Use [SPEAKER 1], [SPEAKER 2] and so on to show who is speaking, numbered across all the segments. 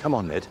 [SPEAKER 1] Come on, Ned.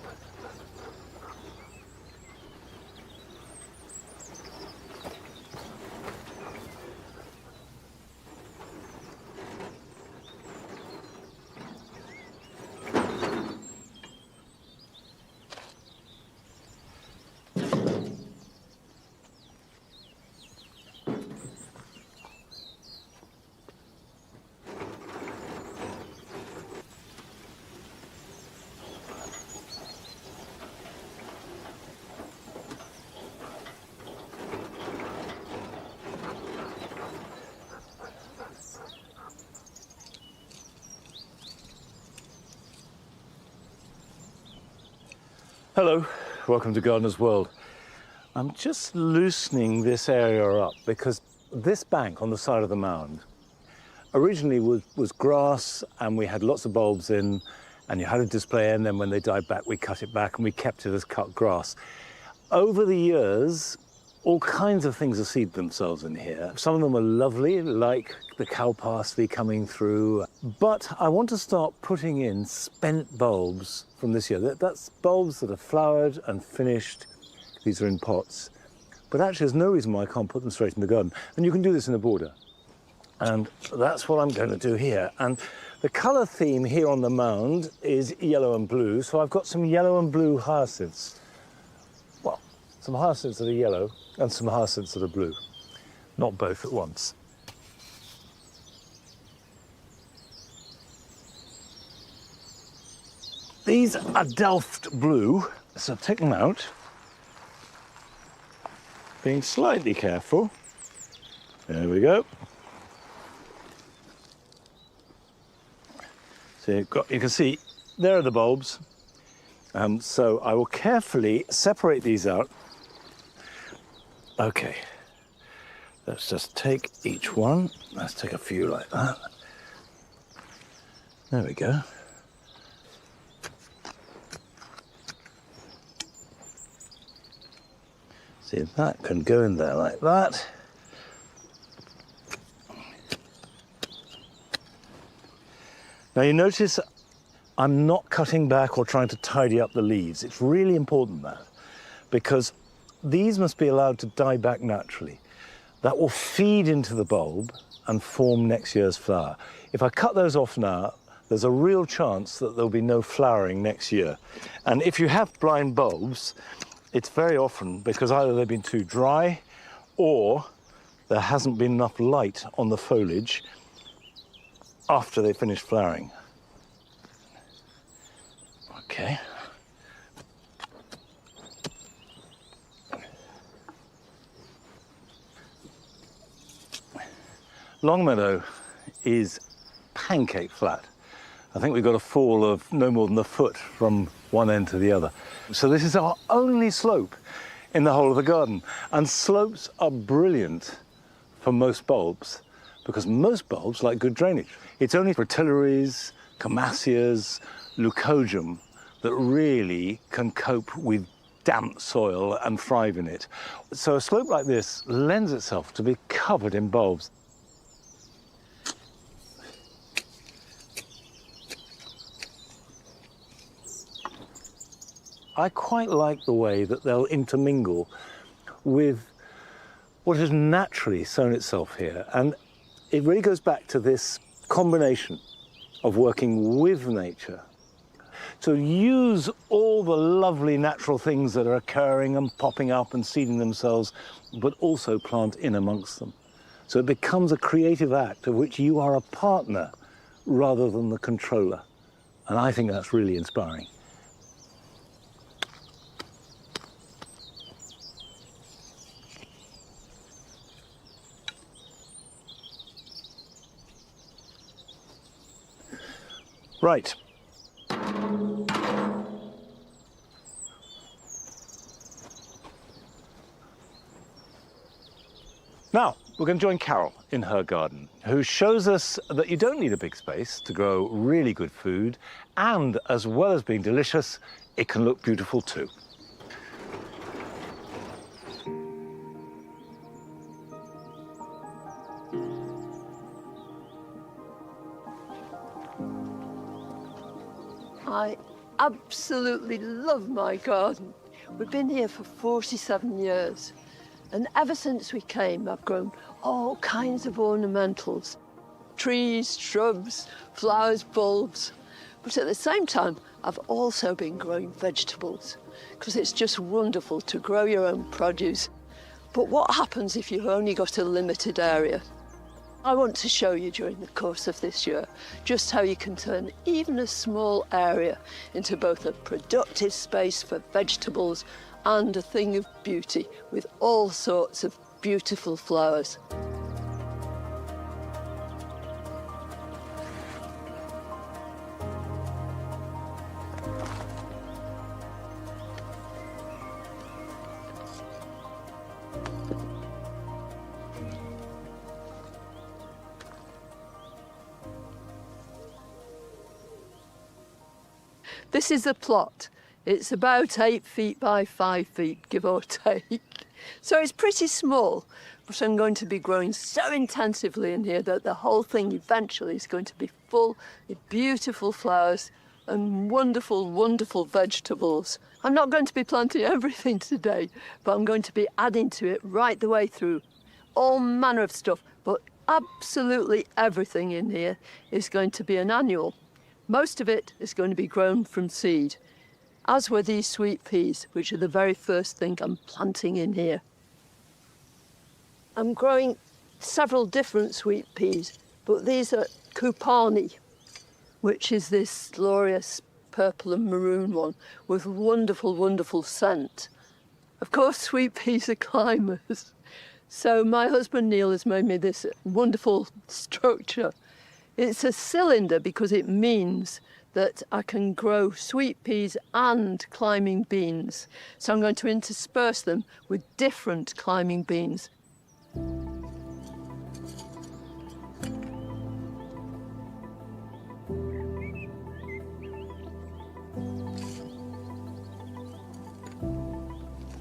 [SPEAKER 1] Hello, welcome to Gardener's World. I'm just loosening this area up because this bank on the side of the mound originally was grass, and we had lots of bulbs in, and you had a display, and then when they died back we cut it back and we kept it as cut grass. Over the years, all kinds of things have seeded themselves in here. Some of them are lovely, like the cow parsley coming through. But I want to start putting in spent bulbs from this year. That's bulbs that are flowered and finished. These are in pots. But actually, there's no reason why I can't put them straight in the garden. And you can do this in a border. And that's what I'm going to do here. And the colour theme here on the mound is yellow and blue. So I've got some yellow and blue hyacinths. Well, some hyacinths that are yellow and some hyacinths that are blue. Not both at once. These are Delft blue, so take them out. Being slightly careful. There we go. So you can see, there are the bulbs. So I will carefully separate these out. Okay, let's just take each one. Let's take a few like that. There we go. See, that can go in there like that. Now you notice I'm not cutting back or trying to tidy up the leaves. It's really important that, because these must be allowed to die back naturally. That will feed into the bulb and form next year's flower. If I cut those off now, there's a real chance that there'll be no flowering next year. And if you have blind bulbs, it's very often because either they've been too dry or there hasn't been enough light on the foliage after they finish flowering. Okay. Longmeadow is pancake flat. I think we've got a fall of no more than a foot from one end to the other. So this is our only slope in the whole of the garden. And slopes are brilliant for most bulbs, because most bulbs like good drainage. It's only fritillaries, Camasias, Leucojum that really can cope with damp soil and thrive in it. So a slope like this lends itself to be covered in bulbs. I quite like the way that they'll intermingle with what has naturally sown itself here. And it really goes back to this combination of working with nature. So use all the lovely natural things that are occurring and popping up and seeding themselves, but also plant in amongst them. So it becomes a creative act of which you are a partner rather than the controller. And I think that's really inspiring. Right. Now, we're going to join Carol in her garden, who shows us that you don't need a big space to grow really good food, and as well as being delicious, it can look beautiful too.
[SPEAKER 2] absolutely love my garden. We've been here for 47 years. And ever since we came, I've grown all kinds of ornamentals. Trees, shrubs, flowers, bulbs. But at the same time, I've also been growing vegetables because it's just wonderful to grow your own produce. But what happens if you've only got a limited area? I want to show you during the course of this year just how you can turn even a small area into both a productive space for vegetables and a thing of beauty with all sorts of beautiful flowers. This is a plot. It's about 8 feet by 5 feet, give or take. So it's pretty small, but I'm going to be growing so intensively in here that the whole thing eventually is going to be full of beautiful flowers and wonderful, wonderful vegetables. I'm not going to be planting everything today, but I'm going to be adding to it right the way through. All manner of stuff, but absolutely everything in here is going to be an annual. Most of it is going to be grown from seed, as were these sweet peas, which are the very first thing I'm planting in here. I'm growing several different sweet peas, but these are Kupani, which is this glorious purple and maroon one with wonderful, wonderful scent. Of course, sweet peas are climbers. So my husband Neil has made me this wonderful structure. It's a cylinder because it means that I can grow sweet peas and climbing beans. So I'm going to intersperse them with different climbing beans.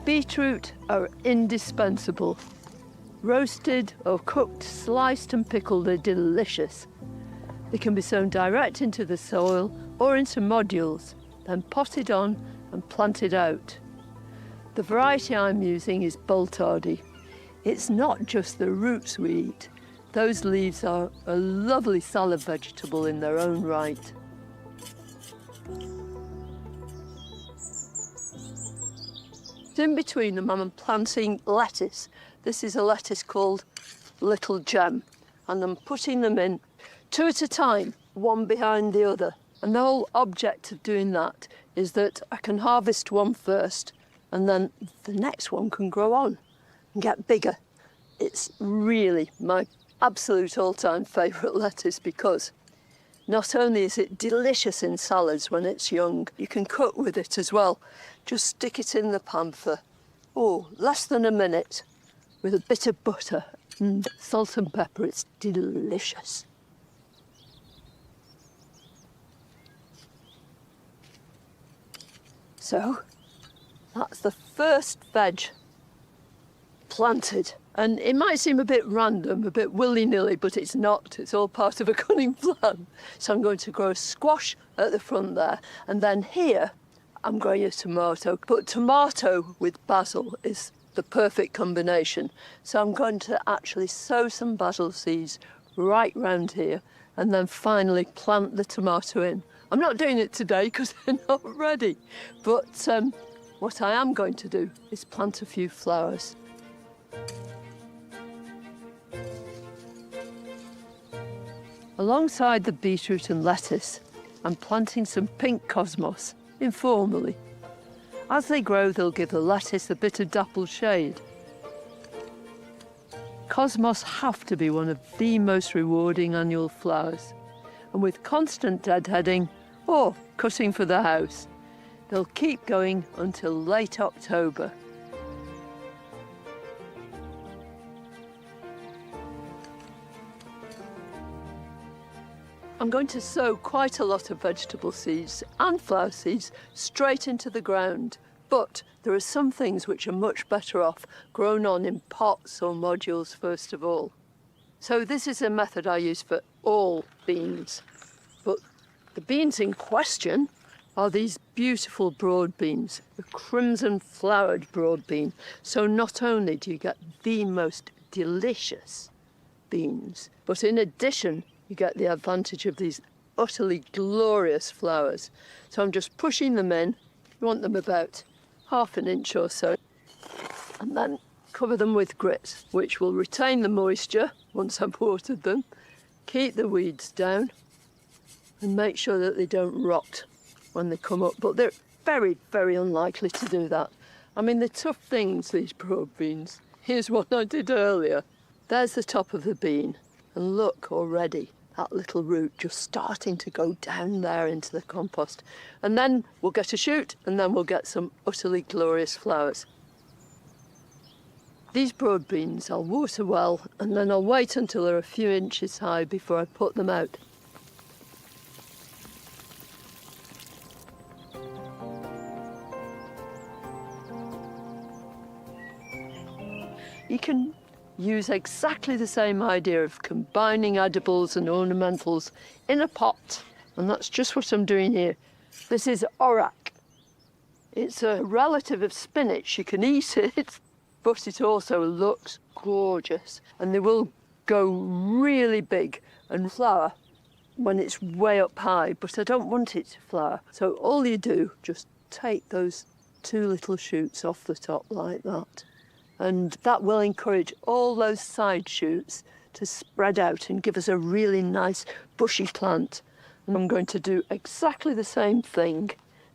[SPEAKER 2] Beetroot are indispensable. Roasted or cooked, sliced and pickled, they're delicious. They can be sown direct into the soil or into modules, then potted on and planted out. The variety I'm using is Boltardy. It's not just the roots we eat. Those leaves are a lovely salad vegetable in their own right. In between them, I'm planting lettuce. This is a lettuce called Little Gem, and I'm putting them in 2 at a time, one behind the other. And the whole object of doing that is that I can harvest one first, and then the next one can grow on and get bigger. It's really my absolute all-time favourite lettuce because not only is it delicious in salads when it's young, you can cook with it as well. Just stick it in the pan for, less than a minute with a bit of butter and salt and pepper. It's delicious. So that's the first veg planted. And it might seem a bit random, a bit willy-nilly, but it's not. It's all part of a cunning plan. So I'm going to grow squash at the front there. And then here, I'm growing a tomato. But tomato with basil is the perfect combination. So I'm going to actually sow some basil seeds right round here and then finally plant the tomato in. I'm not doing it today because they're not ready. But what I am going to do is plant a few flowers. Alongside the beetroot and lettuce, I'm planting some pink cosmos, informally. As they grow, they'll give the lettuce a bit of dappled shade. Cosmos have to be one of the most rewarding annual flowers. And with constant deadheading, or cutting for the house, they'll keep going until late October. I'm going to sow quite a lot of vegetable seeds and flower seeds straight into the ground, but there are some things which are much better off grown on in pots or modules first of all. So this is a method I use for all beans, but the beans in question are these beautiful broad beans, the crimson flowered broad bean. So not only do you get the most delicious beans, but in addition, you get the advantage of these utterly glorious flowers. So I'm just pushing them in. You want them about ½ an inch or so, and then cover them with grit, which will retain the moisture once I've watered them, keep the weeds down, and make sure that they don't rot when they come up. But they're very, very unlikely to do that. I mean, they're tough things, these broad beans. Here's one I did earlier. There's the top of the bean, and look already, that little root just starting to go down there into the compost. And then we'll get a shoot, and then we'll get some utterly glorious flowers. These broad beans I'll water well, and then I'll wait until they're a few inches high before I put them out. You can use exactly the same idea of combining edibles and ornamentals in a pot, and that's just what I'm doing here. This is orak. It's a relative of spinach. You can eat it, but it also looks gorgeous, and they will go really big and flower when it's way up high, but I don't want it to flower. So all you do, just take those 2 little shoots off the top like that. And that will encourage all those side shoots to spread out and give us a really nice bushy plant. And I'm going to do exactly the same thing,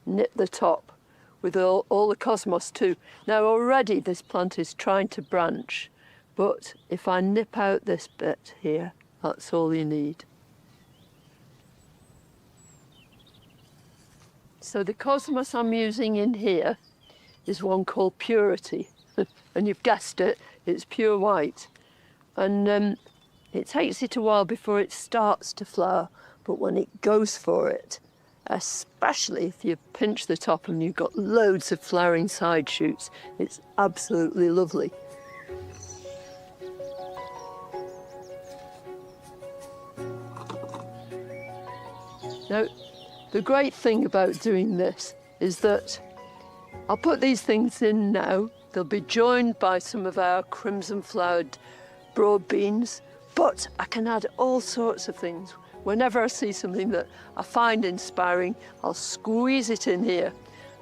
[SPEAKER 2] nip the top with all the cosmos too. Now already this plant is trying to branch, but if I nip out this bit here, that's all you need. So the cosmos I'm using in here is one called Purity. And you've guessed it, it's pure white. And it takes it a while before it starts to flower, but when it goes for it, especially if you pinch the top and you've got loads of flowering side shoots, it's absolutely lovely. Now, the great thing about doing this is that I'll put these things in now. They'll be joined by some of our crimson flowered broad beans, but I can add all sorts of things. Whenever I see something that I find inspiring, I'll squeeze it in here.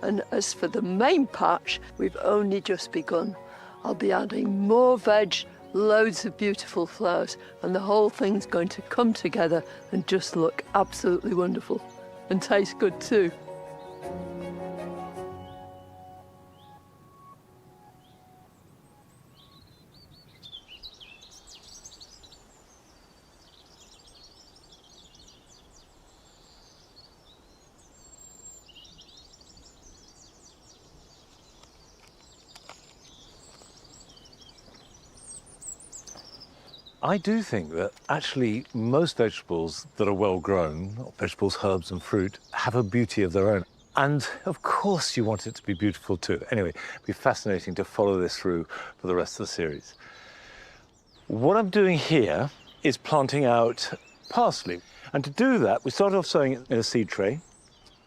[SPEAKER 2] And as for the main patch, we've only just begun. I'll be adding more veg, loads of beautiful flowers, and the whole thing's going to come together and just look absolutely wonderful and taste good too.
[SPEAKER 1] I do think that actually most vegetables that are well grown, vegetables, herbs and fruit, have a beauty of their own. And of course you want it to be beautiful too. Anyway, it'll be fascinating to follow this through for the rest of the series. What I'm doing here is planting out parsley. And to do that, we start off sowing it in a seed tray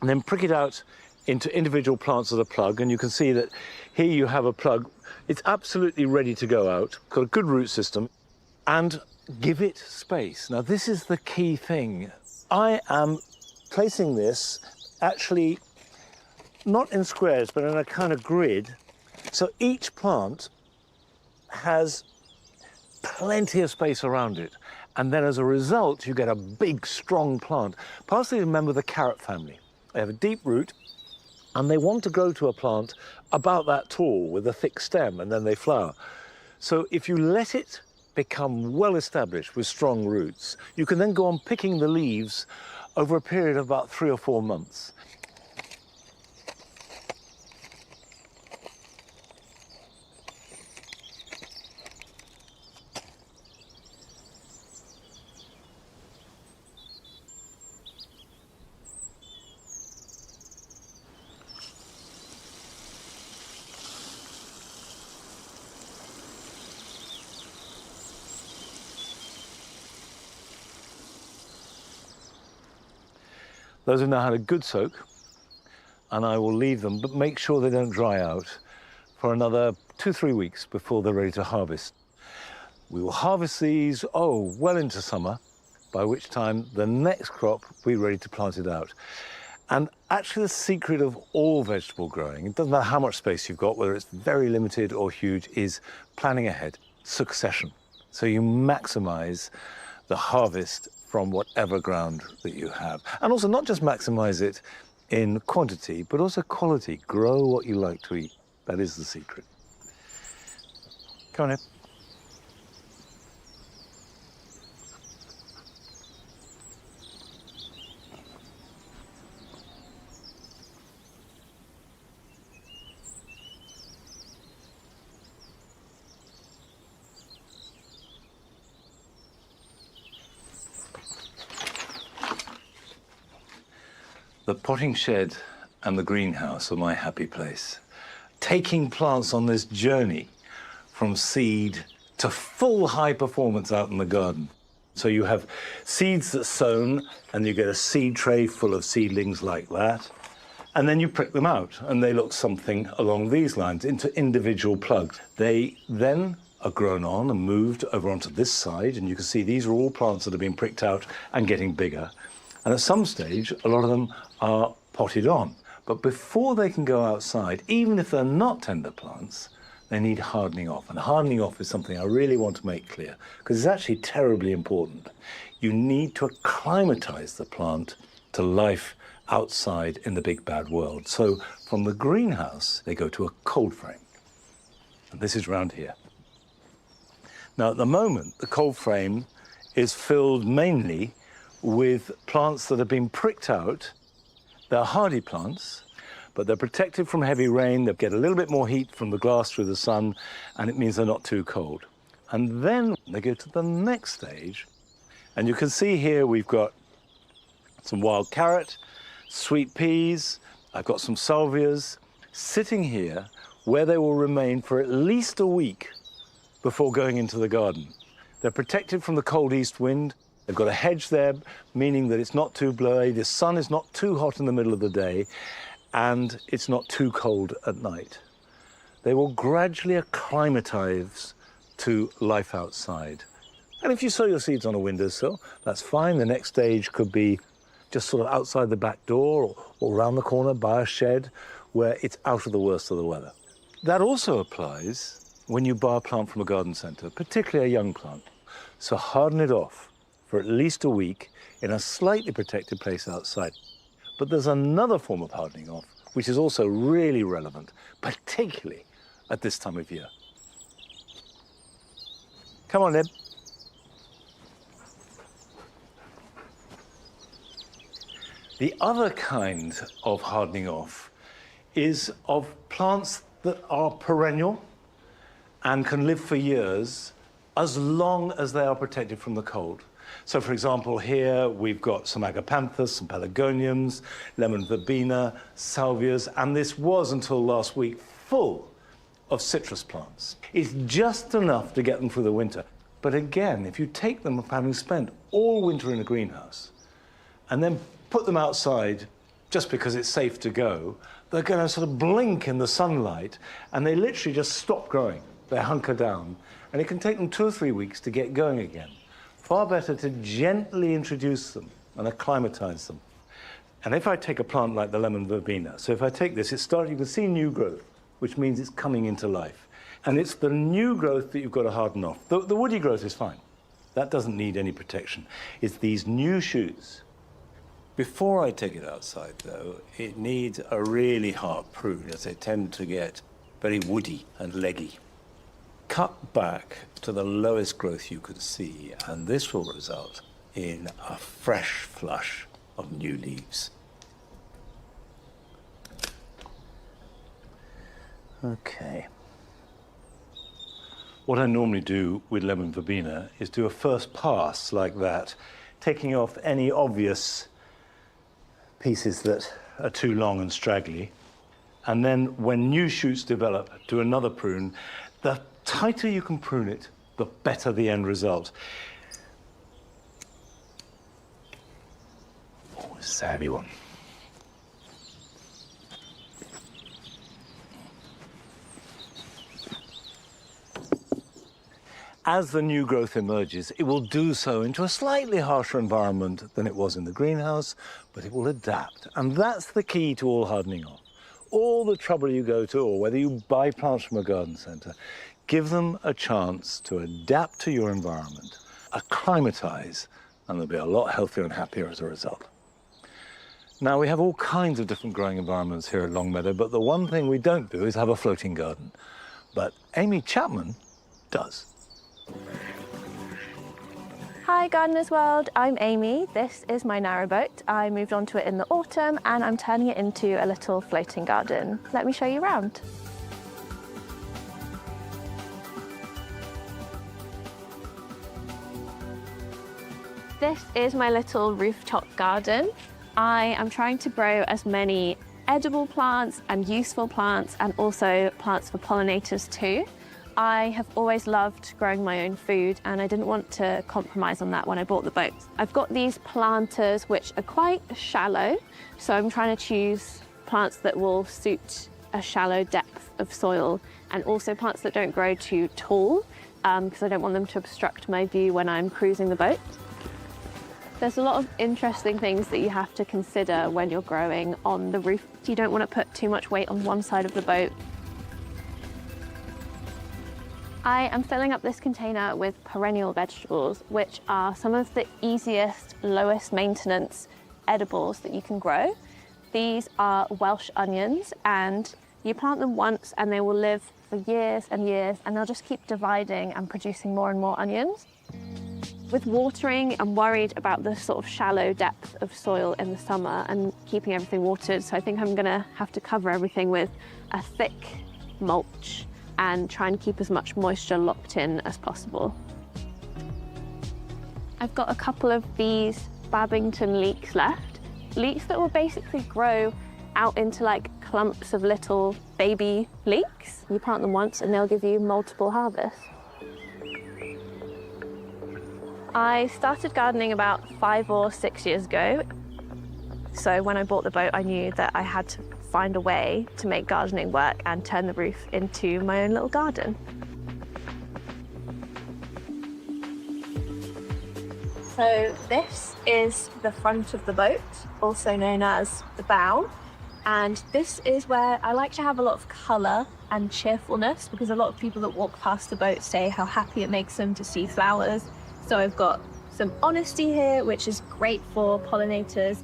[SPEAKER 1] and then prick it out into individual plants of the plug. And you can see that here you have a plug. It's absolutely ready to go out, got a good root system. And give it space. Now, this is the key thing. I am placing this actually not in squares, but in a kind of grid. So each plant has plenty of space around it. And then as a result, you get a big, strong plant. Parsley, remember the carrot family. They have a deep root, and they want to grow to a plant about that tall with a thick stem, and then they flower. So if you let it become well established with strong roots, you can then go on picking the leaves over a period of about 3 or 4 months. Those have now had a good soak. and I will leave them, but make sure they don't dry out for another 2-3 weeks before they're ready to harvest. We will harvest these, well into summer, by which time the next crop will be ready to plant it out. And actually the secret of all vegetable growing, it doesn't matter how much space you've got, whether it's very limited or huge, is planning ahead, succession. So you maximize the harvest from whatever ground that you have. And also not just maximize it in quantity, but also quality. Grow what you like to eat. That is the secret. Come on in. The potting shed and the greenhouse are my happy place. Taking plants on this journey from seed to full high performance out in the garden. So you have seeds that's sown and you get a seed tray full of seedlings like that. And then you prick them out and they look something along these lines into individual plugs. They then are grown on and moved over onto this side, and you can see these are all plants that have been pricked out and getting bigger. And at some stage, a lot of them are potted on. But before they can go outside, even if they're not tender plants, they need hardening off. And hardening off is something I really want to make clear, because it's actually terribly important. You need to acclimatize the plant to life outside in the big bad world. So from the greenhouse, they go to a cold frame. And this is round here. Now, at the moment, the cold frame is filled mainly with plants that have been pricked out. They're hardy plants, but they're protected from heavy rain. They get a little bit more heat from the glass through the sun, and it means they're not too cold. And then they go to the next stage. And you can see here we've got some wild carrot, sweet peas, I've got some salvias sitting here where they will remain for at least a week before going into the garden. They're protected from the cold east wind. They've got a hedge there, meaning that it's not too blowy, the sun is not too hot in the middle of the day, and it's not too cold at night. They will gradually acclimatize to life outside. And if you sow your seeds on a windowsill, that's fine. The next stage could be just sort of outside the back door or around the corner by a shed where it's out of the worst of the weather. That also applies when you buy a plant from a garden centre, particularly a young plant. So harden it off for at least a week in a slightly protected place outside. But there's another form of hardening off, which is also really relevant, particularly at this time of year. Come on, Eb. The other kind of hardening off is of plants that are perennial and can live for years as long as they are protected from the cold. So, for example, here we've got some agapanthus, some pelargoniums, lemon verbena, salvias, and this was, until last week, full of citrus plants. It's just enough to get them through the winter. But again, if you take them having spent all winter in a greenhouse and then put them outside just because it's safe to go, they're going to sort of blink in the sunlight and they literally just stop growing. They hunker down, and it can take them 2 or 3 weeks to get going again. Far better to gently introduce them and acclimatize them. And if I take a plant like the lemon verbena, so if I take this, you can see new growth, which means it's coming into life. And it's the new growth that you've got to harden off. The woody growth is fine. That doesn't need any protection. It's these new shoots. Before I take it outside, though, it needs a really hard prune, as they tend to get very woody and leggy. Cut back to the lowest growth you can see, and this will result in a fresh flush of new leaves. Okay. What I normally do with lemon verbena is do a first pass like that, taking off any obvious pieces that are too long and straggly. And then when new shoots develop, do another prune. The tighter you can prune it, the better the end result. Oh, this is a heavy one. As the new growth emerges, it will do so into a slightly harsher environment than it was in the greenhouse, but it will adapt. And that's the key to all hardening on. All the trouble you go to, or whether you buy plants from a garden centre, give them a chance to adapt to your environment, acclimatise, and they'll be a lot healthier and happier as a result. Now, we have all kinds of different growing environments here at Longmeadow, but the one thing we don't do is have a floating garden. But Amy Chapman does.
[SPEAKER 3] Hi Gardeners World, I'm Amy. This is my narrowboat. I moved onto it in the autumn and I'm turning it into a little floating garden. Let me show you around. This is my little rooftop garden. I am trying to grow as many edible plants and useful plants and also plants for pollinators too. I have always loved growing my own food and I didn't want to compromise on that when I bought the boat. I've got these planters which are quite shallow, so I'm trying to choose plants that will suit a shallow depth of soil and also plants that don't grow too tall because I don't want them to obstruct my view when I'm cruising the boat. There's a lot of interesting things that you have to consider when you're growing on the roof. You don't want to put too much weight on one side of the boat. I am filling up this container with perennial vegetables, which are some of the easiest, lowest maintenance edibles that you can grow. These are Welsh onions, and you plant them once and they will live for years and years, and they'll just keep dividing and producing more and more onions. With watering, I'm worried about the sort of shallow depth of soil in the summer and keeping everything watered, so I think I'm gonna have to cover everything with a thick mulch and try and keep as much moisture locked in as possible. I've got a couple of these Babington leeks left. Leeks that will basically grow out into like clumps of little baby leeks. You plant them once and they'll give you multiple harvests. I started gardening about 5 or 6 years ago. So when I bought the boat, I knew that I had to find a way to make gardening work and turn the roof into my own little garden. So this is the front of the boat, also known as the bow. And this is where I like to have a lot of colour and cheerfulness, because a lot of people that walk past the boat say how happy it makes them to see flowers. So I've got some honesty here, which is great for pollinators.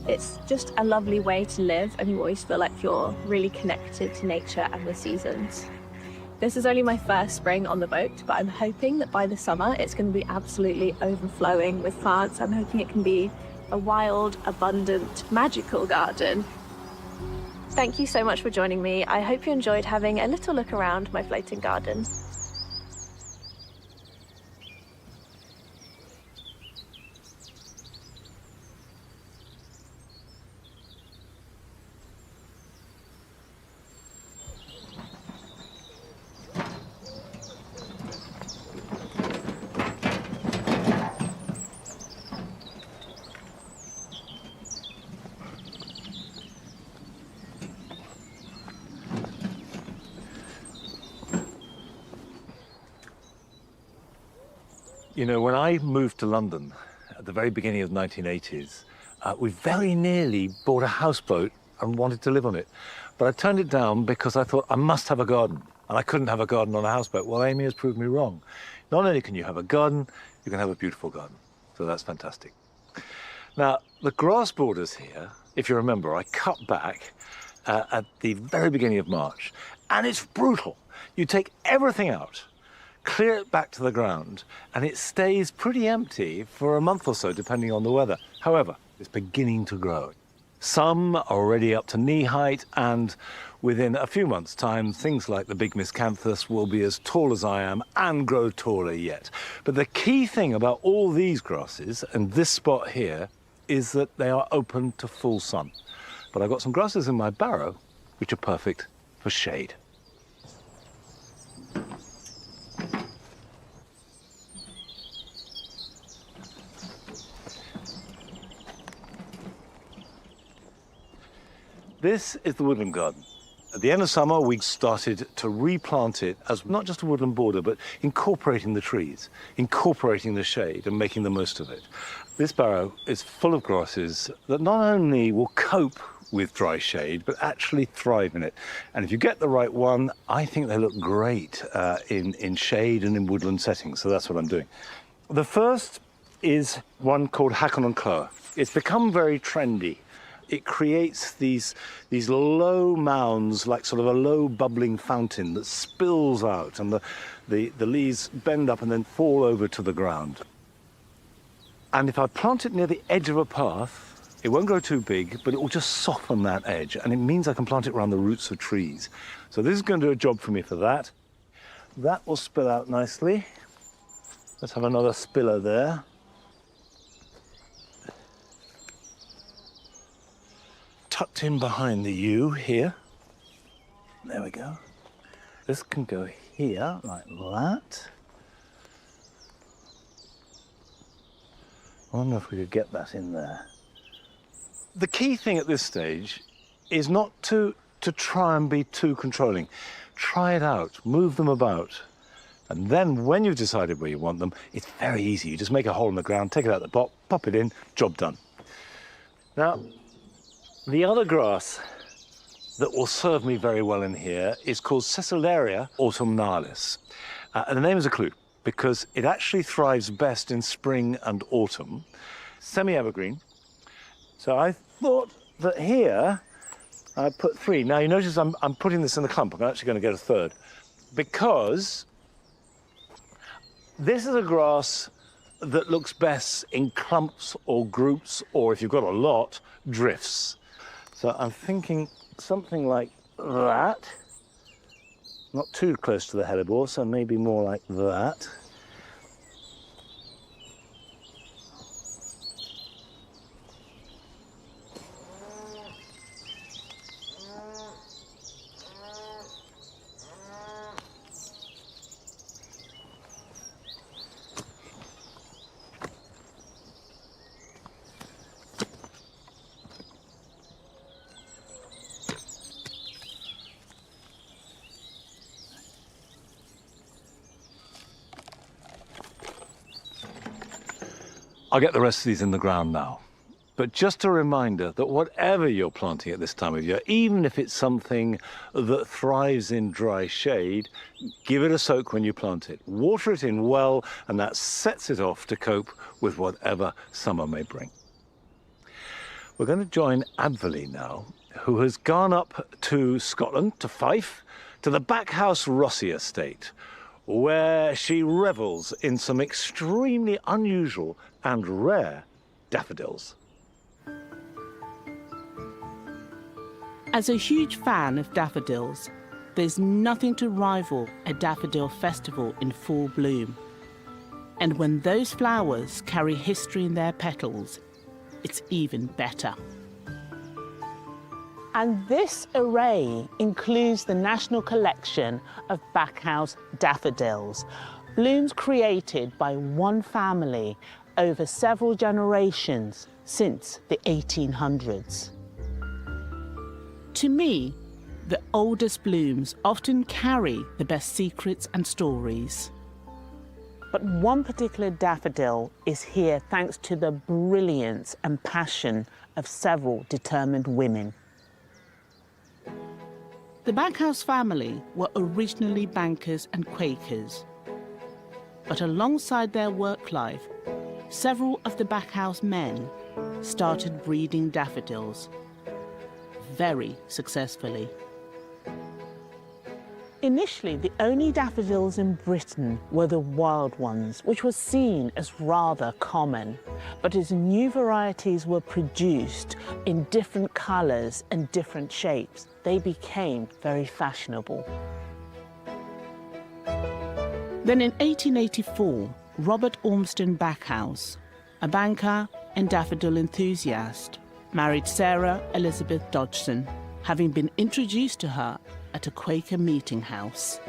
[SPEAKER 3] It's just a lovely way to live, and you always feel like you're really connected to nature and the seasons. This is only my first spring on the boat, but I'm hoping that by the summer it's going to be absolutely overflowing with plants. I'm hoping it can be a wild, abundant, magical garden. Thank you so much for joining me. I hope you enjoyed having a little look around my floating garden.
[SPEAKER 1] You know, when I moved to London at the very beginning of the 1980s, we very nearly bought a houseboat and wanted to live on it. But I turned it down because I thought I must have a garden, and I couldn't have a garden on a houseboat. Well, Amy has proved me wrong. Not only can you have a garden, you can have a beautiful garden. So that's fantastic. Now, the grass borders here, if you remember, I cut back at the very beginning of March, and it's brutal. You take everything out, clear it back to the ground, and it stays pretty empty for a month or so, depending on the weather. However, it's beginning to grow. Some are already up to knee height, and within a few months' time, things like the big miscanthus will be as tall as I am and grow taller yet. But the key thing about all these grasses, and this spot here, is that they are open to full sun. But I've got some grasses in my barrow which are perfect for shade. This is the Woodland Garden. At the end of summer, we started to replant it as not just a woodland border, but incorporating the trees, incorporating the shade and making the most of it. This barrow is full of grasses that not only will cope with dry shade, but actually thrive in it. And if you get the right one, I think they look great in shade and in woodland settings. So that's what I'm doing. The first is one called Hakon and Cloa. It's become very trendy. It creates these low mounds, like sort of a low bubbling fountain that spills out, and the leaves bend up and then fall over to the ground. And if I plant it near the edge of a path, it won't grow too big, but it will just soften that edge, and it means I can plant it around the roots of trees. So this is going to do a job for me for that. That will spill out nicely. Let's have another spiller there. Tucked in behind the yew here. There we go. This can go here like that. I wonder if we could get that in there. The key thing at this stage is not to try and be too controlling. Try it out, move them about. And then when you've decided where you want them, it's very easy. You just make a hole in the ground, take it out the pot, pop it in, job done. Now, the other grass that will serve me very well in here is called Cecillaria autumnalis. And the name is a clue, because it actually thrives best in spring and autumn, semi-evergreen. So I thought that here I put 3. Now you notice I'm putting this in the clump. I'm actually going to get a third, because this is a grass that looks best in clumps or groups, or if you've got a lot, drifts. So I'm thinking something like that. Not too close to the hellebore, so maybe more like that. I'll get the rest of these in the ground now. But just a reminder that whatever you're planting at this time of year, even if it's something that thrives in dry shade, give it a soak when you plant it. Water it in well, and that sets it off to cope with whatever summer may bring. We're going to join Advolly now, who has gone up to Scotland, to Fife, to the Backhouse Rossi estate, where she revels in some extremely unusual and rare daffodils.
[SPEAKER 4] As a huge fan of daffodils, there's nothing to rival a daffodil festival in full bloom. And when those flowers carry history in their petals, it's even better. And this array includes the National Collection of Backhouse daffodils, blooms created by one family over several generations since the 1800s. To me, the oldest blooms often carry the best secrets and stories. But one particular daffodil is here thanks to the brilliance and passion of several determined women. The Backhouse family were originally bankers and Quakers, but alongside their work life, several of the Backhouse men started breeding daffodils, very successfully. Initially, the only daffodils in Britain were the wild ones, which was seen as rather common. But as new varieties were produced in different colours and different shapes, they became very fashionable. Then in 1884, Robert Ormston Backhouse, a banker and daffodil enthusiast, married Sarah Elizabeth Dodgson, having been introduced to her at a Quaker meeting house.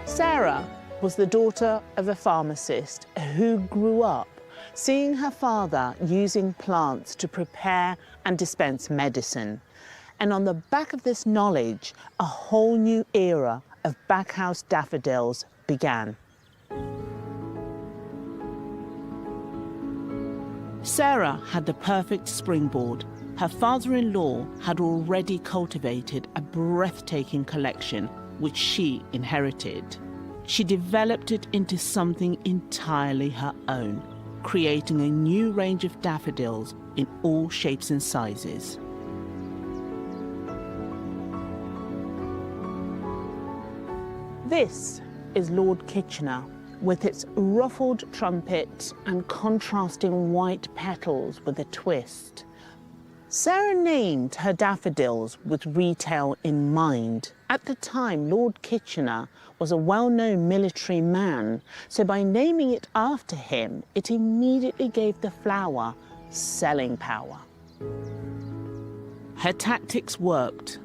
[SPEAKER 4] Sarah was the daughter of a pharmacist who grew up seeing her father using plants to prepare and dispense medicine. And on the back of this knowledge, a whole new era of backhouse daffodils began. Sarah had the perfect springboard. Her father-in-law had already cultivated a breathtaking collection, which she inherited. She developed it into something entirely her own, creating a new range of daffodils in all shapes and sizes. This is Lord Kitchener, with its ruffled trumpet and contrasting white petals with a twist. Sarah named her daffodils with retail in mind. At the time, Lord Kitchener was a well-known military man, so by naming it after him, it immediately gave the flower selling power. Her tactics worked,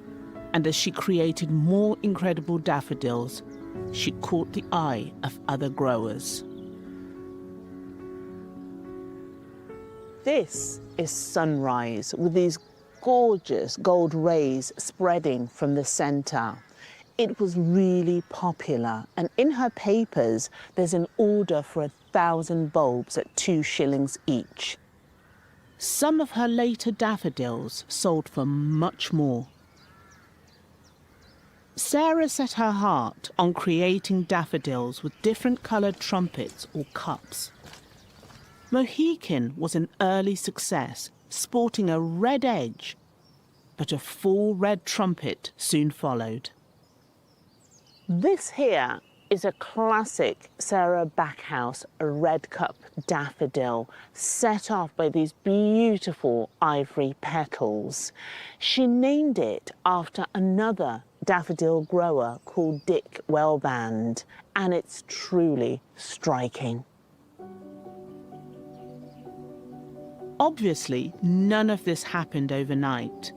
[SPEAKER 4] and as she created more incredible daffodils, she caught the eye of other growers. This is Sunrise, with these gorgeous gold rays spreading from the centre. It was really popular, and in her papers there's an order for 1,000 bulbs at 2 shillings each. Some of her later daffodils sold for much more. Sarah set her heart on creating daffodils with different coloured trumpets or cups. Mohican was an early success, sporting a red edge, but a full red trumpet soon followed. This here is a classic Sarah Backhouse red cup daffodil, set off by these beautiful ivory petals. She named it after another daffodil grower called Dick Wellband, and it's truly striking. Obviously, none of this happened overnight.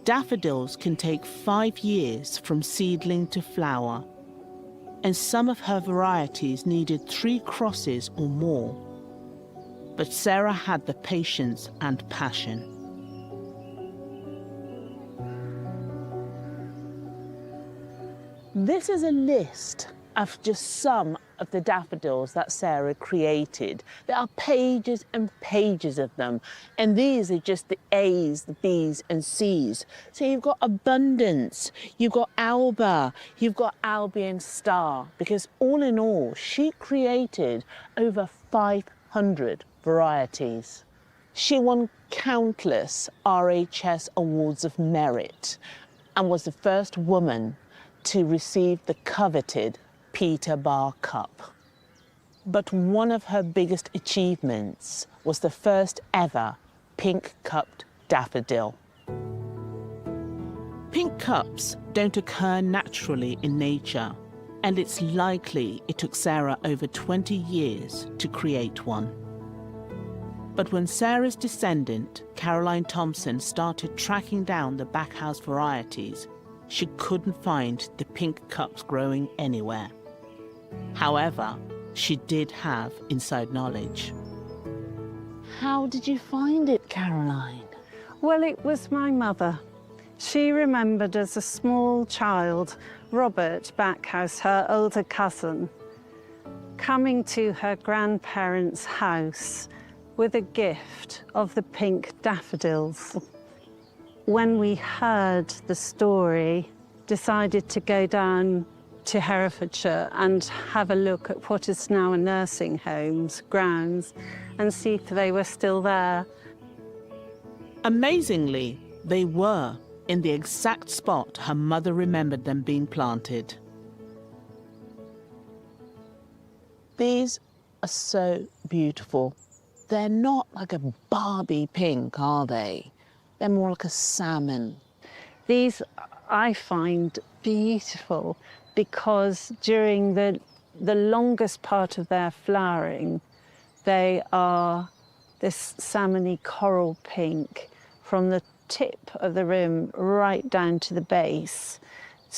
[SPEAKER 4] Daffodils can take 5 years from seedling to flower, and some of her varieties needed 3 crosses or more. But Sarah had the patience and passion. This is a list of just some of the daffodils that Sarah created. There are pages and pages of them, and these are just the A's, the B's and C's. So you've got Abundance, you've got Alba, you've got Albion Star, because all in all, she created over 500 varieties. She won countless RHS Awards of Merit and was the first woman to receive the coveted Peter Bar Cup. But one of her biggest achievements was the first ever pink-cupped daffodil. Pink cups don't occur naturally in nature, and it's likely it took Sarah over 20 years to create one. But when Sarah's descendant, Caroline Thompson, started tracking down the backhouse varieties, she couldn't find the pink cups growing anywhere. However, she did have inside knowledge. How did you find it, Caroline?
[SPEAKER 5] Well, it was my mother. She remembered as a small child, Robert Backhouse, her older cousin, coming to her grandparents' house with a gift of the pink daffodils. When we heard the story, decided to go down to Hertfordshire and have a look at what is now a nursing home's grounds and see if they were still there.
[SPEAKER 4] Amazingly, they were in the exact spot her mother remembered them being planted. These are so beautiful. They're not like a Barbie pink, are they? They're more like a salmon.
[SPEAKER 5] These I find beautiful because during the longest part of their flowering, they are this salmony coral pink from the tip of the rim right down to the base.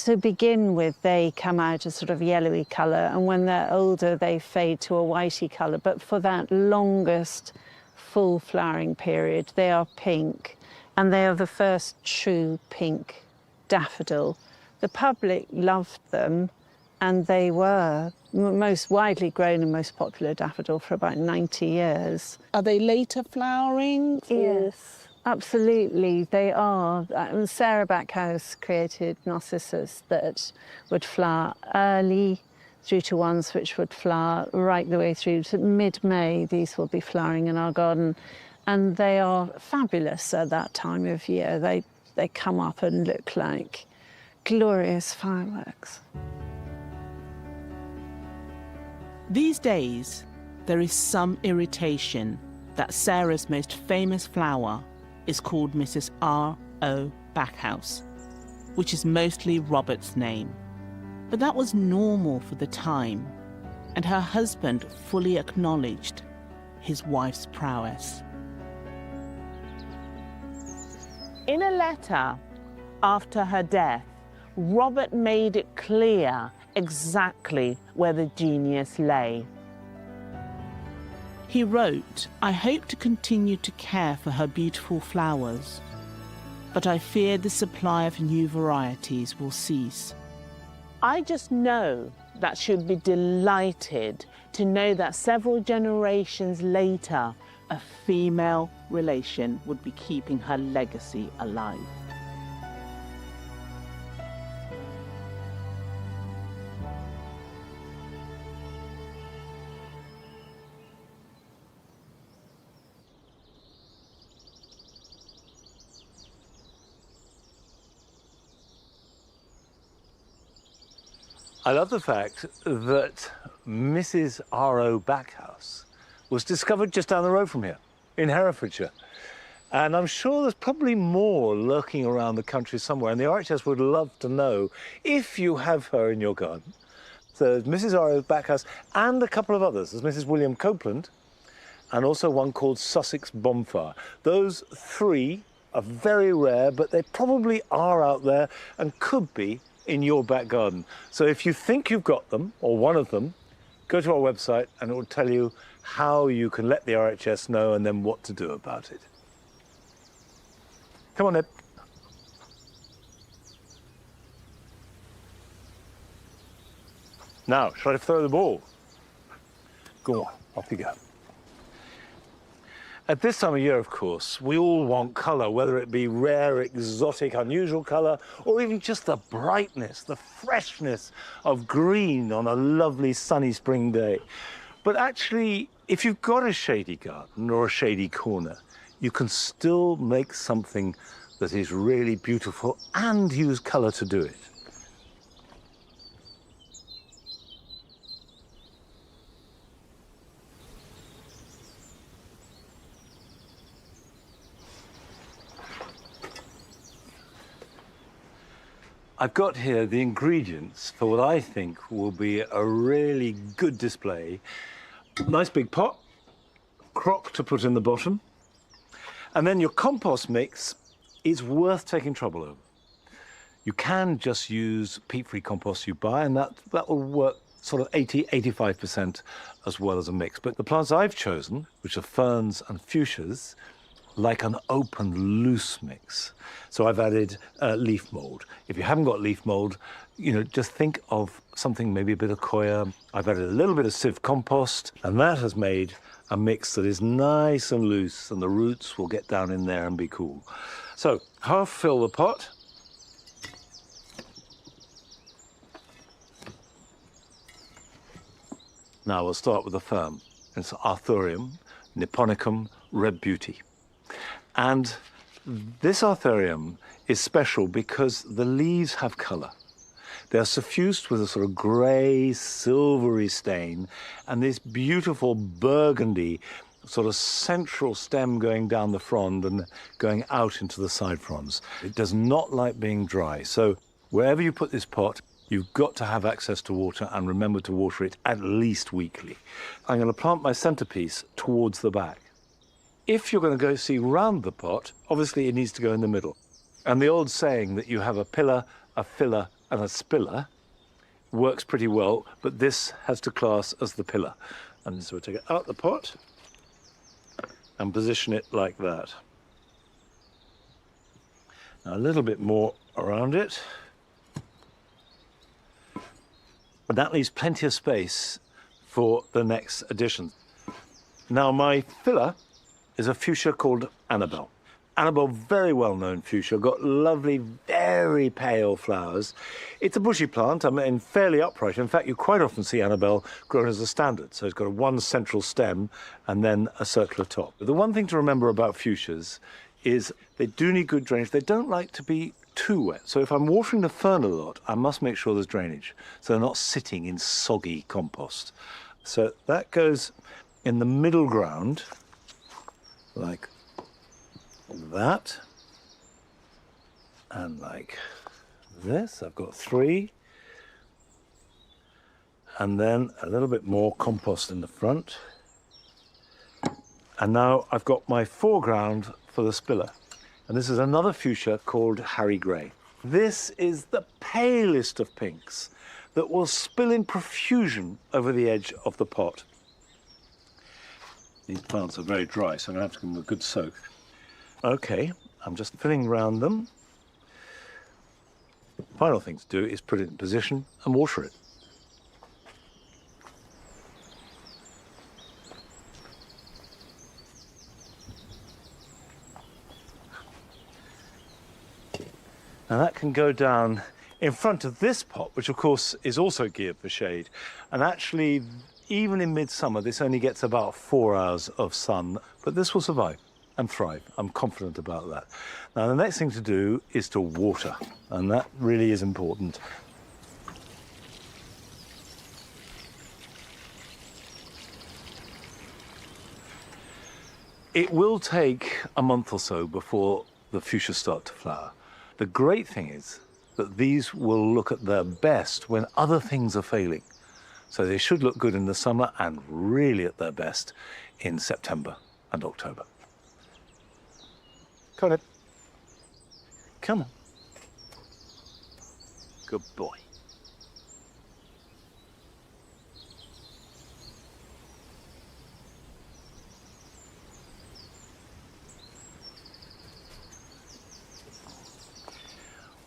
[SPEAKER 5] To begin with, they come out a sort of yellowy colour, and when they're older, they fade to a whitey colour. But for that longest full flowering period, they are pink. and they are the first true pink daffodil. The public loved them, and they were most widely grown and most popular daffodil for about 90 years.
[SPEAKER 4] Are they later flowering?
[SPEAKER 5] Yes, absolutely, they are. Sarah Backhouse created narcissus that would flower early through to ones which would flower right the way through to mid-May. These will be flowering in our garden, and they are fabulous at that time of year. They come up and look like glorious fireworks.
[SPEAKER 4] These days, there is some irritation that Sarah's most famous flower is called Mrs. R.O. Backhouse, which is mostly Robert's name. But that was normal for the time, and her husband fully acknowledged his wife's prowess. In a letter after her death, Robert made it clear exactly where the genius lay. He wrote, "I hope to continue to care for her beautiful flowers, but I fear the supply of new varieties will cease." I just know that she'd be delighted to know that several generations later, a female relation would be keeping her legacy alive.
[SPEAKER 1] I love the fact that Mrs. R.O. Backhouse was discovered just down the road from here, in Hertfordshire. And I'm sure there's probably more lurking around the country somewhere, and the RHS would love to know if you have her in your garden. So there's Mrs. R.O. Backhouse and a couple of others. There's Mrs. William Copeland and also one called Sussex Bonfire. Those three are very rare, but they probably are out there and could be in your back garden. So if you think you've got them, or one of them, go to our website and it will tell you how you can let the RHS know and then what to do about it. Come on, Ed. Now, shall I throw the ball? Go on, off you go. At this time of year, of course, we all want colour, whether it be rare, exotic, unusual colour, or even just the brightness, the freshness of green on a lovely sunny spring day. But actually, if you've got a shady garden or a shady corner, you can still make something that is really beautiful and use colour to do it. I've got here the ingredients for what I think will be a really good display. Nice big pot, crock to put in the bottom, and then your compost mix is worth taking trouble over. You can just use peat-free compost you buy, and that will work sort of 80–85% as well as a mix. But the plants I've chosen, which are ferns and fuchsias, like an open, loose mix. So I've added leaf mould. If you haven't got leaf mould, just think of something, maybe a bit of coir. I've added a little bit of sieve compost, and that has made a mix that is nice and loose, and the roots will get down in there and be cool. So half fill the pot. Now we'll start with the fern. It's Arthurium nipponicum Red Beauty. And this Arthurium is special because the leaves have colour. They're suffused with a sort of grey, silvery stain, and this beautiful burgundy sort of central stem going down the frond and going out into the side fronds. It does not like being dry. So wherever you put this pot, you've got to have access to water, and remember to water it at least weekly. I'm going to plant my centrepiece towards the back. If you're going to go see round the pot, obviously it needs to go in the middle. And the old saying that you have a pillar, a filler, and a spiller works pretty well, but this has to class as the pillar. And so we'll take it out the pot and position it like that. A little bit more around it. But that leaves plenty of space for the next addition. Now, my filler is a fuchsia called Annabelle. Annabelle, very well-known fuchsia, got lovely, very pale flowers. It's a bushy plant, I mean, fairly upright. In fact, you quite often see Annabelle grown as a standard. So it's got one central stem and then a circular top. The one thing to remember about fuchsias is they do need good drainage. They don't like to be too wet. So if I'm watering the fern a lot, I must make sure there's drainage, so they're not sitting in soggy compost. So that goes in the middle ground, like that, and like this. I've got 3, and then a little bit more compost in the front. And now I've got my foreground for the spiller. And this is another fuchsia called Harry Grey. This is the palest of pinks that will spill in profusion over the edge of the pot. These plants are very dry, so I'm going to have to give them a good soak. Okay, I'm just filling around them. Final thing to do is put it in position and water it. Now that can go down in front of this pot, which of course is also geared for shade. And actually, even in midsummer, this only gets about 4 hours of sun, but this will survive and thrive. I'm confident about that. Now, the next thing to do is to water, and that really is important. It will take a month or so before the fuchsias start to flower. The great thing is that these will look at their best when other things are failing. So they should look good in the summer and really at their best in September and October. Come on. Come on. Good boy.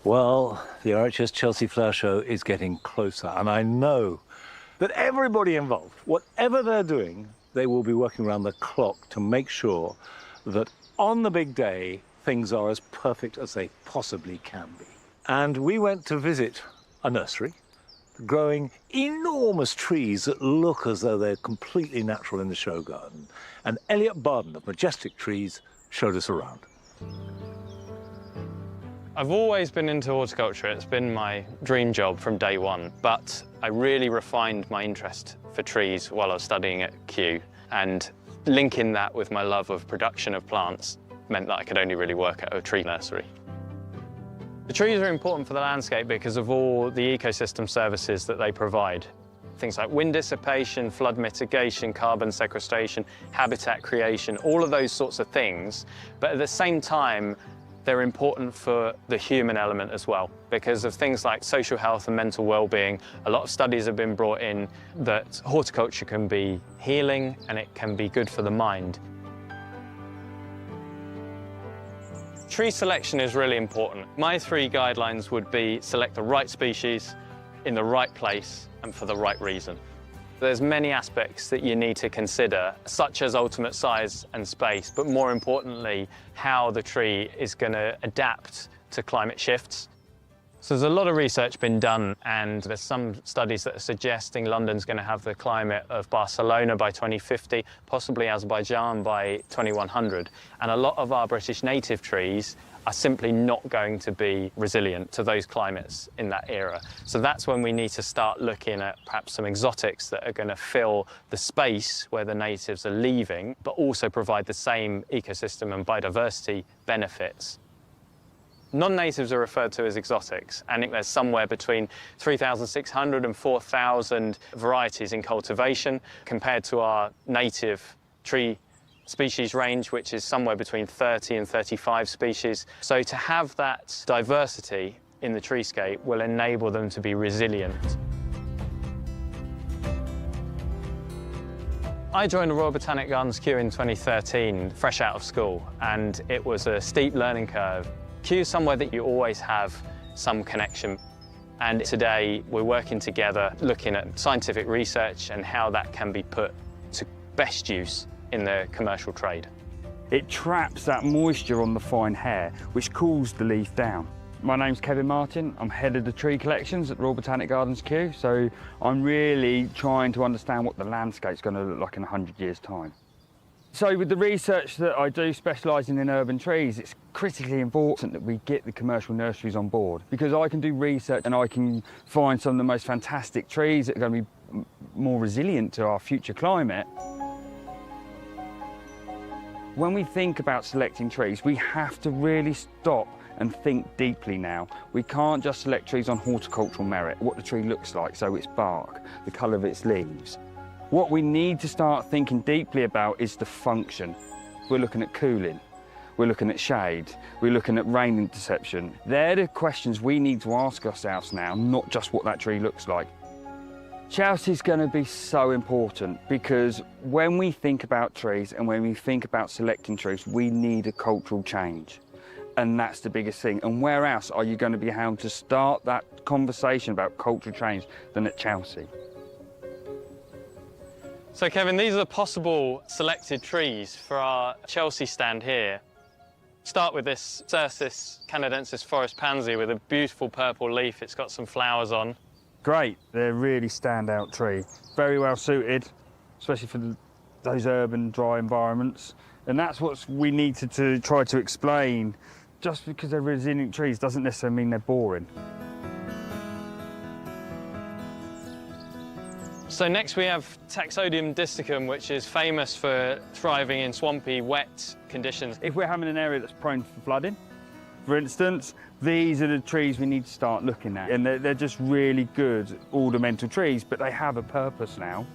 [SPEAKER 1] Well, the RHS Chelsea Flower Show is getting closer, and I know that everybody involved, whatever they're doing, they will be working around the clock to make sure that on the big day, things are as perfect as they possibly can be. And we went to visit a nursery growing enormous trees that look as though they're completely natural in the show garden. And Ep8 of Majestic Trees showed us around.
[SPEAKER 6] I've always been into horticulture. It's been my dream job from day one, but I really refined my interest for trees while I was studying at Kew, and linking that with my love of production of plants meant that I could only really work at a tree nursery. The trees are important for the landscape because of all the ecosystem services that they provide. Things like wind dissipation, flood mitigation, carbon sequestration, habitat creation, all of those sorts of things. But at the same time, they're important for the human element as well. Because of things like social health and mental well-being, a lot of studies have been brought in that horticulture can be healing and it can be good for the mind. Tree selection is really important. My 3 guidelines would be select the right species, in the right place, and for the right reason. There's many aspects that you need to consider, such as ultimate size and space, but more importantly, how the tree is going to adapt to climate shifts. So there's a lot of research been done, and there's some studies that are suggesting London's going to have the climate of Barcelona by 2050, possibly Azerbaijan by 2100. And a lot of our British native trees are simply not going to be resilient to those climates in that era. So that's when we need to start looking at perhaps some exotics that are going to fill the space where the natives are leaving, but also provide the same ecosystem and biodiversity benefits. Non-natives are referred to as exotics. I think there's somewhere between 3,600 and 4,000 varieties in cultivation compared to our native tree species range, which is somewhere between 30 and 35 species. So to have that diversity in the treescape will enable them to be resilient. I joined the Royal Botanic Gardens Kew in 2013, fresh out of school, and it was a steep learning curve. Kew is somewhere that you always have some connection. And today we're working together looking at scientific research and how that can be put to best use in the commercial trade.
[SPEAKER 7] It traps that moisture on the fine hair, which cools the leaf down. My name's Kevin Martin. I'm head of the tree collections at Royal Botanic Gardens, Kew. So I'm really trying to understand what the landscape's going to look like in 100 years' time. So with the research that I do, specialising in urban trees, it's critically important that we get the commercial nurseries on board, because I can do research and I can find some of the most fantastic trees that are going to be more resilient to our future climate. When we think about selecting trees, we have to really stop and think deeply now. We can't just select trees on horticultural merit, what the tree looks like, so its bark, the colour of its leaves. What we need to start thinking deeply about is the function. We're looking at cooling, we're looking at shade, we're looking at rain interception. They're the questions we need to ask ourselves now, not just what that tree looks like. Chelsea's going to be so important, because when we think about trees and when we think about selecting trees, we need a cultural change. And that's the biggest thing. And where else are you going to be able to start that conversation about cultural change than at Chelsea?
[SPEAKER 6] So Kevin, these are the possible selected trees for our Chelsea stand here. Start with this Cercis canadensis forest pansy with a beautiful purple leaf. It's got some flowers on.
[SPEAKER 7] Great, they're a really standout tree. Very well suited, especially for those urban dry environments. And that's what we need to try to explain. Just because they're resilient trees doesn't necessarily mean they're boring.
[SPEAKER 6] So next we have Taxodium disticum, which is famous for thriving in swampy, wet conditions.
[SPEAKER 7] If we're having an area that's prone for flooding, for instance, these are the trees we need to start looking at. And they're just really good ornamental trees, but they have a purpose now.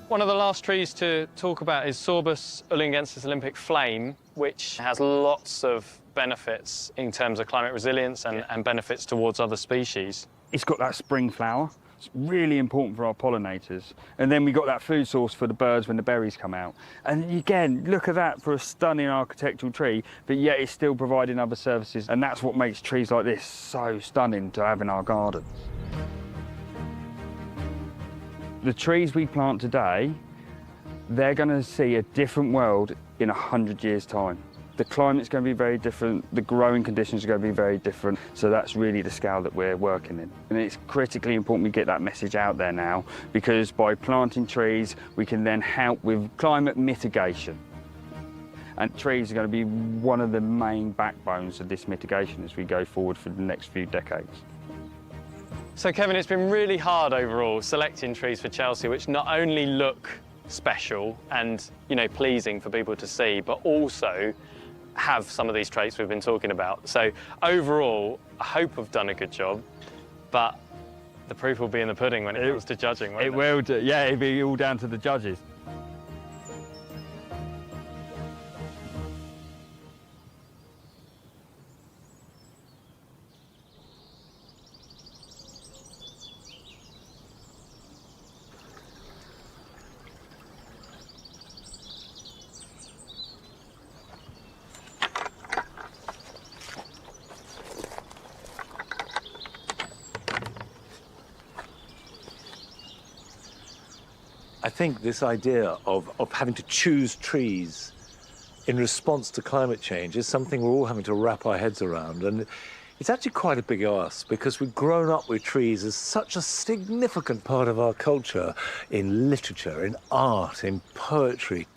[SPEAKER 6] One of the last trees to talk about is Sorbus ullingensis Olympic flame, which has lots of benefits in terms of climate resilience and benefits towards other species.
[SPEAKER 7] It's got that spring flower. It's really important for our pollinators. And then we got that food source for the birds when the berries come out. And again, look at that for a stunning architectural tree, but yet it's still providing other services. And that's what makes trees like this so stunning to have in our garden. The trees we plant today, they're going to see a different world in 100 years' time. The climate's going to be very different, the growing conditions are going to be very different, so that's really the scale that we're working in. And it's critically important we get that message out there now, because by planting trees, we can then help with climate mitigation. And trees are going to be one of the main backbones of this mitigation as we go forward for the next few decades.
[SPEAKER 6] So Kevin, it's been really hard overall selecting trees for Chelsea, which not only look special and, you know, pleasing for people to see, but also have some of these traits we've been talking about. So overall, I hope I've done a good job, but the proof will be in the pudding when it comes to judging, won't it?
[SPEAKER 7] It will do, yeah, it'll be all down to the judges.
[SPEAKER 1] I think this idea of having to choose trees in response to climate change is something we're all having to wrap our heads around. And it's actually quite a big ask, because we've grown up with trees as such a significant part of our culture in literature, in art, in poetry.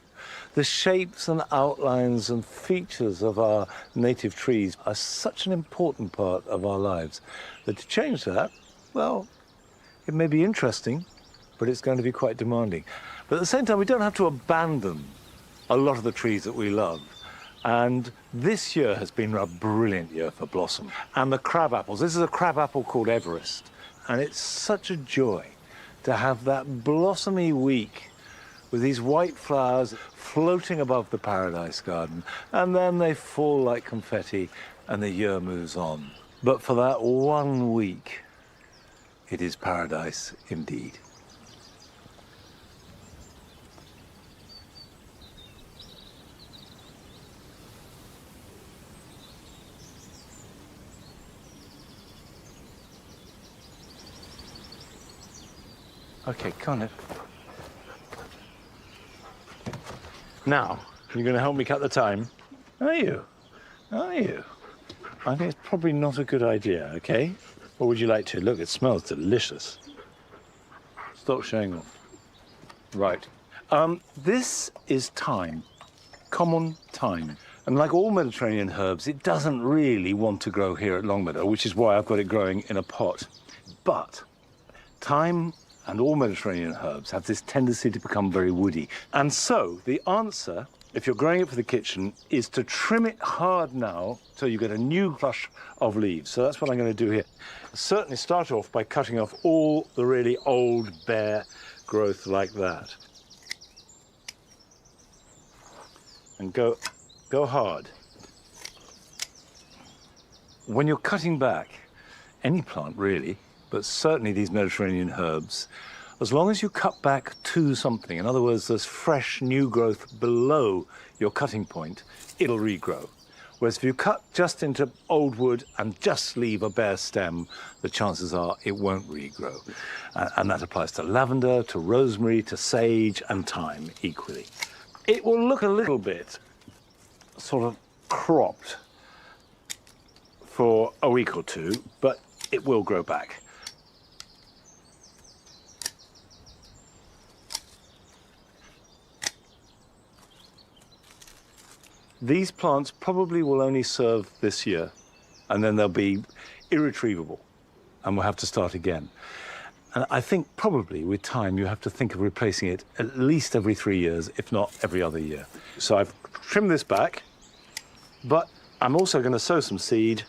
[SPEAKER 1] The shapes and outlines and features of our native trees are such an important part of our lives that to change that, well, it may be interesting, but it's going to be quite demanding. But at the same time, we don't have to abandon a lot of the trees that we love. And this year has been a brilliant year for blossom. And the crabapples, this is a crabapple called Everest. And it's such a joy to have that blossomy week with these white flowers floating above the paradise garden. And then they fall like confetti and the year moves on. But for that 1 week, it is paradise indeed. Okay, come on. Now, you're going to help me cut the thyme? Are you? Are you? I think it's probably not a good idea, okay? Or would you like to? Look, it smells delicious. Stop showing off. Right. This is thyme, common thyme. And like all Mediterranean herbs, it doesn't really want to grow here at Longmeadow, which is why I've got it growing in a pot. But thyme and all Mediterranean herbs have this tendency to become very woody. And so the answer, if you're growing it for the kitchen, is to trim it hard now so you get a new flush of leaves. So that's what I'm going to do here. Certainly start off by cutting off all the really old, bare growth like that. And go hard. When you're cutting back any plant really, but certainly these Mediterranean herbs, as long as you cut back to something, in other words, there's fresh new growth below your cutting point, it'll regrow. Whereas if you cut just into old wood and just leave a bare stem, the chances are it won't regrow. And that applies to lavender, to rosemary, to sage and thyme equally. It will look a little bit sort of cropped for a week or two, but it will grow back. These plants probably will only serve this year, and then they'll be irretrievable, and we'll have to start again. And I think probably with time you have to think of replacing it at least every 3 years, if not every other year. So I've trimmed this back, but I'm also going to sow some seed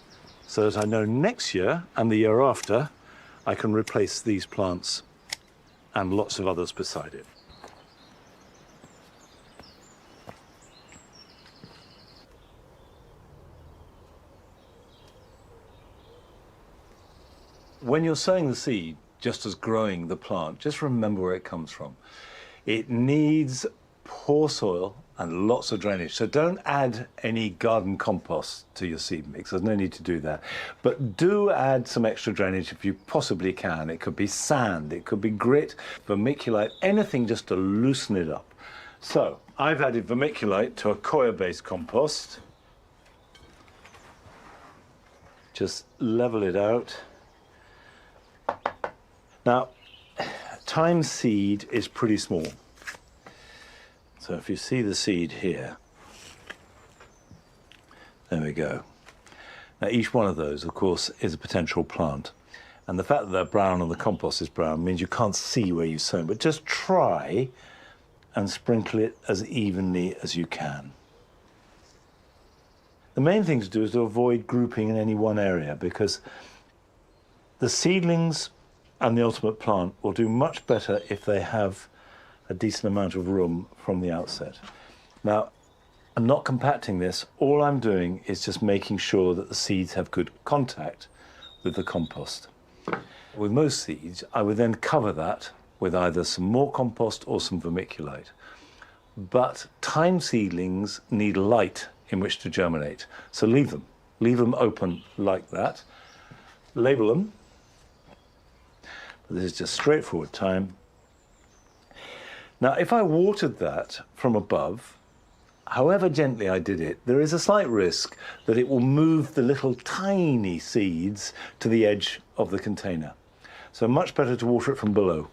[SPEAKER 1] so that I know next year and the year after I can replace these plants and lots of others beside it. When you're sowing the seed, just as growing the plant, just remember where it comes from. It needs poor soil and lots of drainage. So don't add any garden compost to your seed mix. There's no need to do that. But do add some extra drainage if you possibly can. It could be sand, it could be grit, vermiculite, anything just to loosen it up. So I've added vermiculite to a coir-based compost. Just level it out. Now, thyme seed is pretty small. So if you see the seed here, there we go. Now each one of those, of course, is a potential plant. And the fact that they're brown and the compost is brown means you can't see where you've sown, but just try and sprinkle it as evenly as you can. The main thing to do is to avoid grouping in any one area, because the seedlings and the ultimate plant will do much better if they have a decent amount of room from the outset. Now, I'm not compacting this. All I'm doing is just making sure that the seeds have good contact with the compost. With most seeds, I would then cover that with either some more compost or some vermiculite. But thyme seedlings need light in which to germinate. So leave them open like that. Label them. This is just straightforward thyme. Now, if I watered that from above, however gently I did it, there is a slight risk that it will move the little tiny seeds to the edge of the container. So much better to water it from below.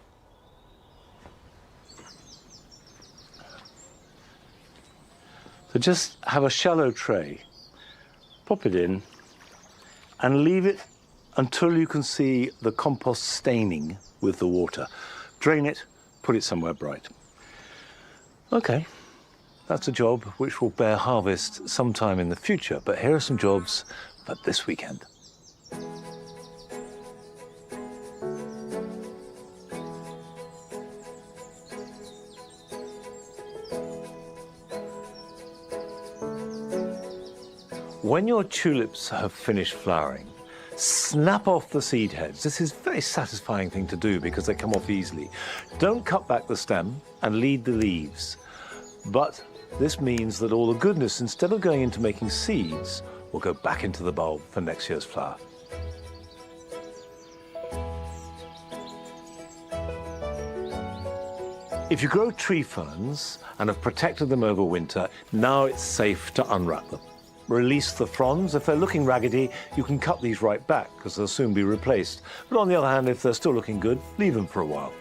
[SPEAKER 1] So just have a shallow tray, pop it in, and leave it until you can see the compost staining with the water. Drain it, put it somewhere bright. Okay, that's a job which will bear harvest sometime in the future, but here are some jobs for this weekend. When your tulips have finished flowering, snap off the seed heads. This is a very satisfying thing to do because they come off easily. Don't cut back the stem and lead the leaves. But this means that all the goodness, instead of going into making seeds, will go back into the bulb for next year's flower. If you grow tree ferns and have protected them over winter, now it's safe to unwrap them. Release the fronds. If they're looking raggedy, you can cut these right back because they'll soon be replaced. But on the other hand, if they're still looking good, leave them for a while.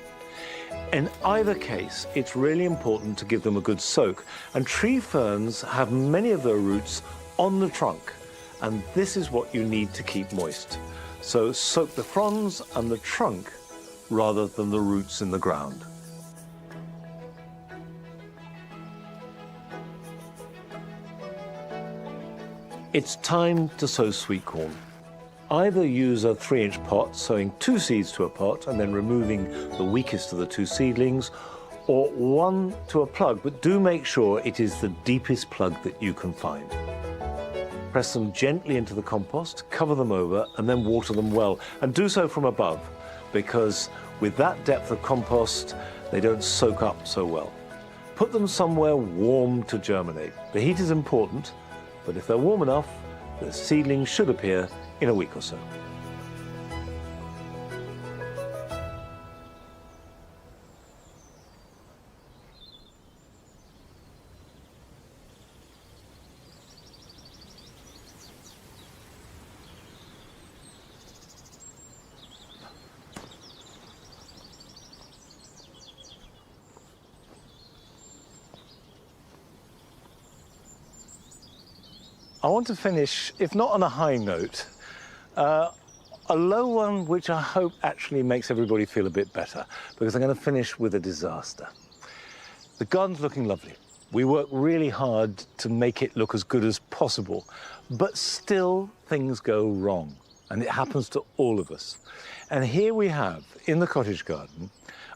[SPEAKER 1] In either case, it's really important to give them a good soak. And tree ferns have many of their roots on the trunk, and this is what you need to keep moist. So soak the fronds and the trunk rather than the roots in the ground. It's time to sow sweet corn. Either use a 3-inch pot, sowing 2 seeds to a pot and then removing the weakest of the 2 seedlings, or 1 to a plug, but do make sure it is the deepest plug that you can find. Press them gently into the compost, cover them over, and then water them well. And do so from above, because with that depth of compost, they don't soak up so well. Put them somewhere warm to germinate. The heat is important, but if they're warm enough, the seedlings should appear in a week or so. I want to finish, if not on a high note, a low one which I hope actually makes everybody feel a bit better, because I'm going to finish with a disaster. The garden's looking lovely. We work really hard to make it look as good as possible, but still things go wrong, and it happens to all of us. And here we have, in the cottage garden,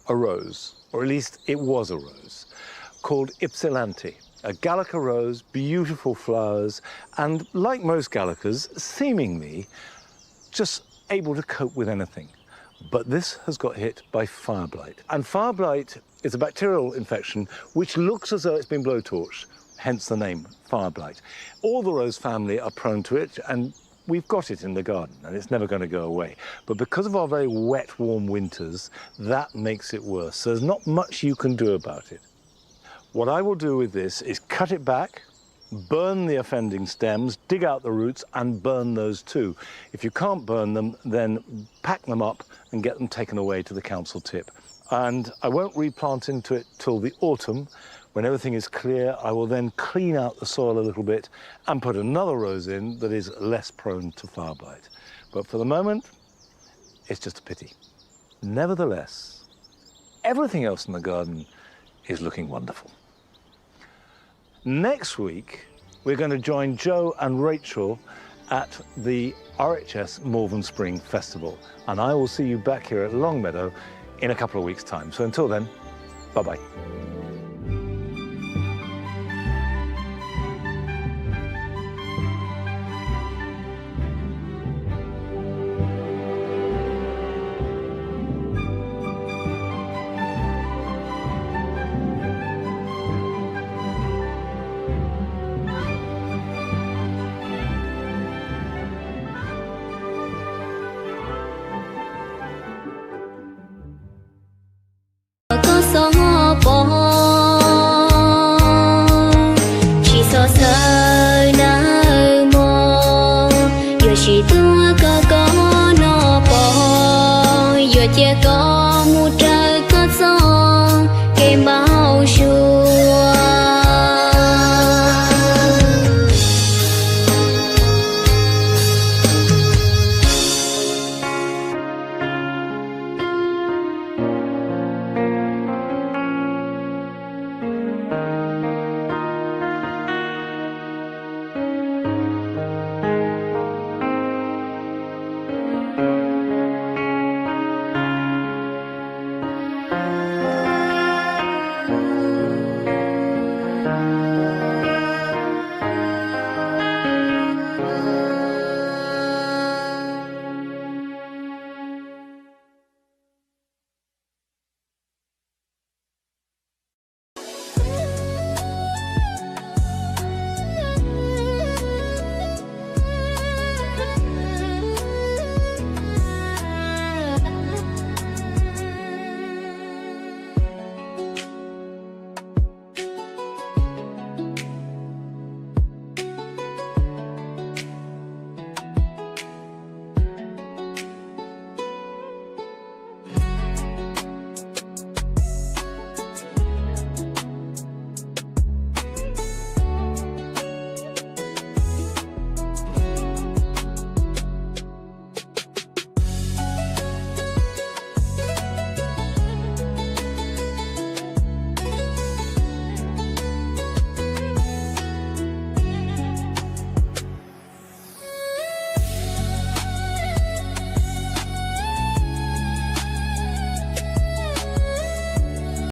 [SPEAKER 1] a rose, or at least it was a rose, called Ypsilanti. A Gallica rose, beautiful flowers, and like most Gallicas, seemingly just able to cope with anything. But this has got hit by fire blight. And fire blight is a bacterial infection which looks as though it's been blowtorched, hence the name, fire blight. All the rose family are prone to it, and we've got it in the garden, and it's never going to go away. But because of our very wet, warm winters, that makes it worse. So there's not much you can do about it. What I will do with this is cut it back, burn the offending stems, dig out the roots and burn those too. If you can't burn them, then pack them up and get them taken away to the council tip. And I won't replant into it till the autumn. When everything is clear, I will then clean out the soil a little bit and put another rose in that is less prone to fire blight. But for the moment, it's just a pity. Nevertheless, everything else in the garden is looking wonderful. Next week, we're going to join Joe and Rachel at the RHS Malvern Spring Festival. And I will see you back here at Longmeadow in a couple of weeks' time. So until then, bye-bye.
[SPEAKER 8] Chỉ tua có nó bỏ, vừa chia có